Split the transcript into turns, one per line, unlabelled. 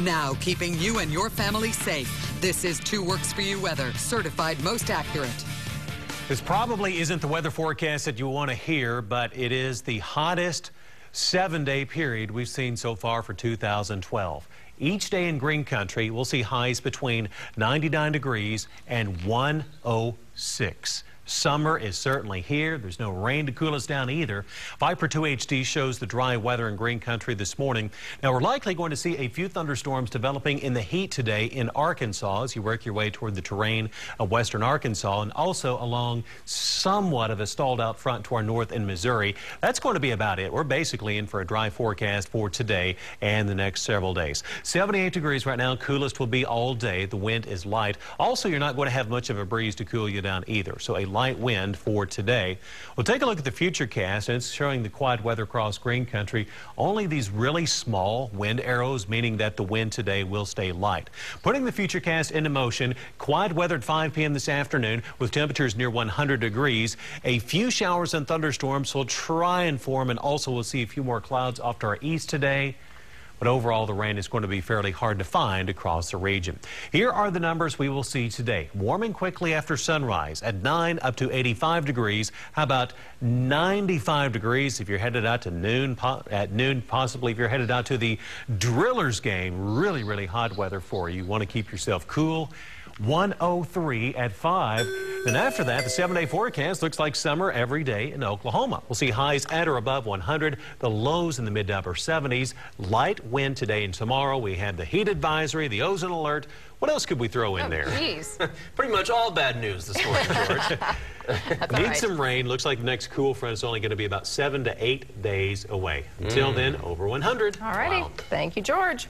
now keeping you and your family safe. This is 2 Works For You weather, certified most accurate.
This probably isn't the weather forecast that you want to hear, but it is the hottest 7-day period we've seen so far for 2012. Each day in Green Country, we'll see highs between 99 degrees and 106. Summer is certainly here. There's no rain to cool us down either. Viper 2 HD shows the dry weather in Green Country this morning. Now, we're likely going to see a few thunderstorms developing in the heat today in Arkansas as you work your way toward the terrain of western Arkansas, and also along somewhat of a stalled out front to our north in Missouri. That's going to be about it. We're basically in for a dry forecast for today and the next several days. 78 degrees right now. Coolest will be all day. The wind is light. Also, you're not going to have much of a breeze to cool you down either. So a light wind for today. We'll take a look at the futurecast, and it's showing the quiet weather across Green Country. Only these really small wind arrows, meaning that the wind today will stay light. Putting the futurecast into motion, quiet weather at 5 p.m. this afternoon with temperatures near 100 degrees. A few showers and thunderstorms will try and form, and also we'll see a few more clouds off to our east today. But overall, the rain is going to be fairly hard to find across the region. Here are the numbers we will see today. Warming quickly after sunrise at 9 up to 85 degrees. How about 95 degrees if you're headed out to noon, at noon possibly if you're headed out to the Drillers game. Really, really hot weather for you. You want to keep yourself cool. 103 at 5. Then after that, the 7-day forecast looks like summer every day in Oklahoma. We'll see highs at or above 100, the lows in the mid to upper 70s. Light wind today and tomorrow. We had the heat advisory, the ozone alert. What else could we throw in there?
Geez.
Pretty much all bad news this morning, George.
Need some rain. Looks like the next cool front is only going to be about 7 to 8 days away. Until then, over 100.
All righty.
Wow.
Thank you, George.